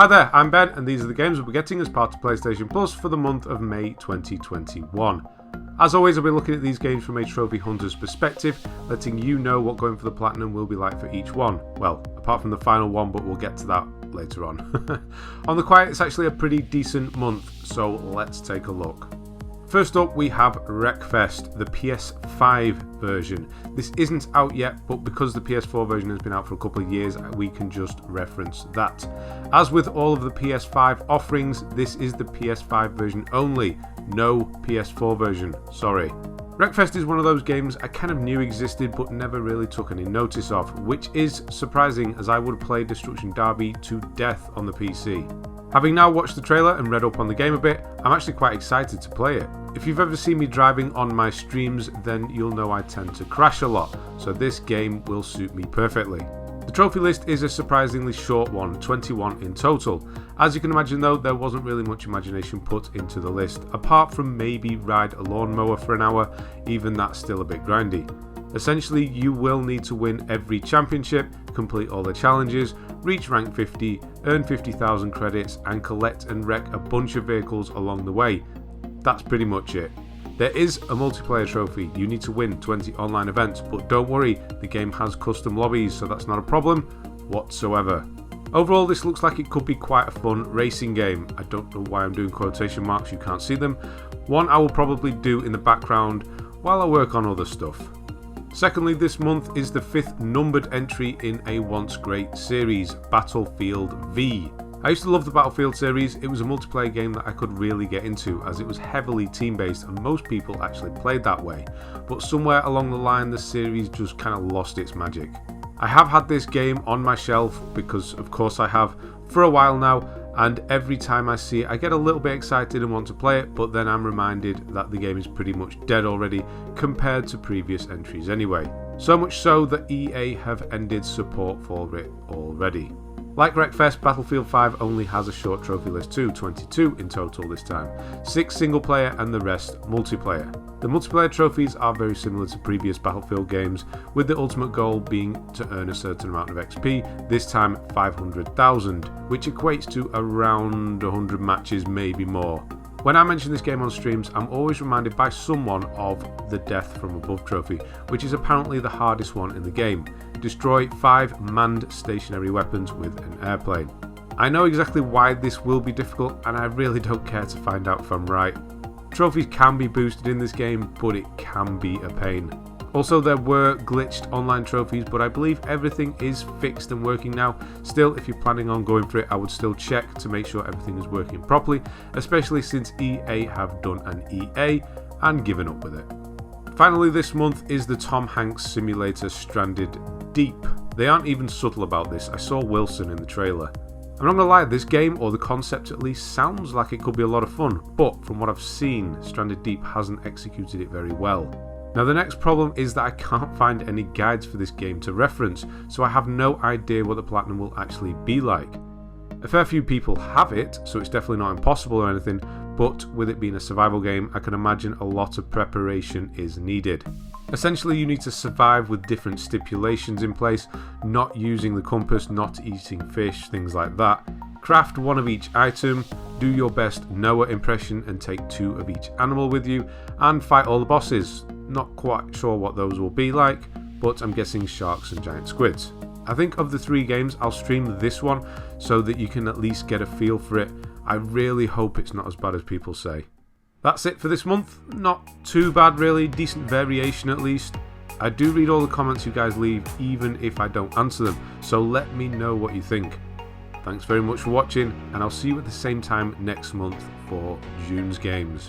Hi there, I'm Ben, and these are the games we'll be getting as part of PlayStation Plus for the month of May 2021. As always, I'll be looking at these games from a trophy hunter's perspective, letting you know what going for the platinum will be like for each one. Well, apart from the final one, but we'll get to that later on. On the quiet, it's actually a pretty decent month, so let's take a look. First up, we have Wreckfest, the PS5 version. This isn't out yet, but because the PS4 version has been out for a couple of years, we can just reference that. As with all of the PS5 offerings, this is the PS5 version only, no PS4 version, sorry. Wreckfest is one of those games I kind of knew existed but never really took any notice of, which is surprising as I would have played Destruction Derby to death on the PC. Having now watched the trailer and read up on the game a bit, I'm actually quite excited to play it. If you've ever seen me driving on my streams, then you'll know I tend to crash a lot, so this game will suit me perfectly. The trophy list is a surprisingly short one, 21 in total. As you can imagine though, there wasn't really much imagination put into the list, apart from maybe ride a lawnmower for an hour, even that's still a bit grindy. Essentially, you will need to win every championship, complete all the challenges, reach rank 50, earn 50,000 credits, and collect and wreck a bunch of vehicles along the way. That's pretty much it. There is a multiplayer trophy, you need to win 20 online events, but don't worry, the game has custom lobbies, so that's not a problem whatsoever. Overall, this looks like it could be quite a fun racing game. I don't know why I'm doing quotation marks, you can't see them. One I will probably do in the background while I work on other stuff. Secondly, this month is the 5th numbered entry in a once great series, Battlefield V. I used to love the Battlefield series. It was a multiplayer game that I could really get into as it was heavily team-based and most people actually played that way. But somewhere along the line the series just kind of lost its magic. I have had this game on my shelf, because of course I have, for a while now, and every time I see it I get a little bit excited and want to play it, but then I'm reminded that the game is pretty much dead already compared to previous entries anyway. So much so that EA have ended support for it already. Like Wreckfest, Battlefield 5 only has a short trophy list too, 22 in total this time, 6 single player and the rest multiplayer. The multiplayer trophies are very similar to previous Battlefield games, with the ultimate goal being to earn a certain amount of XP, this time 500,000, which equates to around 100 matches, maybe more. When I mention this game on streams, I'm always reminded by someone of the Death from Above trophy, which is apparently the hardest one in the game. Destroy 5 manned stationary weapons with an airplane. I know exactly why this will be difficult, and I really don't care to find out if I'm right. Trophies can be boosted in this game, but it can be a pain. Also, there were glitched online trophies, but I believe everything is fixed and working now. Still, if you're planning on going for it, I would still check to make sure everything is working properly, especially since EA have done an EA and given up with it. Finally this month is the Tom Hanks simulator Stranded Deep. They aren't even subtle about this, I saw Wilson in the trailer. I'm not gonna lie, this game, or the concept at least, sounds like it could be a lot of fun, but from what I've seen, Stranded Deep hasn't executed it very well. Now the next problem is that I can't find any guides for this game to reference, so I have no idea what the platinum will actually be like. A fair few people have it, so it's definitely not impossible or anything, but with it being a survival game, I can imagine a lot of preparation is needed. Essentially, you need to survive with different stipulations in place, not using the compass, not eating fish, things like that. Craft 1 of each item, do your best Noah impression and take 2 of each animal with you, and fight all the bosses. Not quite sure what those will be like, but I'm guessing sharks and giant squids. I think of the 3 games, I'll stream this one so that you can at least get a feel for it. I really hope it's not as bad as people say. That's it for this month. Not too bad really, decent variation at least. I do read all the comments you guys leave, even if I don't answer them, so let me know what you think. Thanks very much for watching, and I'll see you at the same time next month for June's Games.